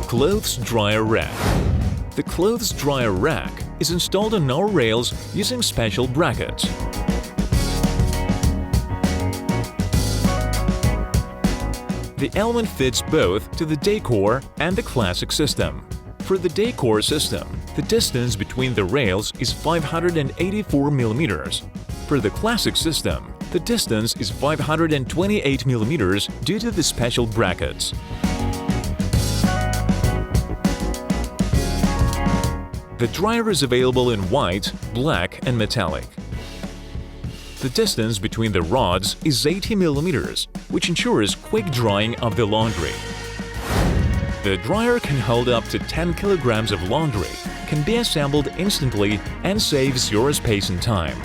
Clothes dryer rack. The clothes dryer rack is installed on our rails using special brackets. The element fits both to the Decor and the Classic system. For the Decor system, the distance between the rails is 584 mm. For the Classic system, the distance is 528 mm due to the special brackets. The dryer is available in white, black, and metallic. The distance between the rods is 80 mm, which ensures quick drying of the laundry. The dryer can hold up to 10 kg of laundry, can be assembled instantly, and saves your space and time.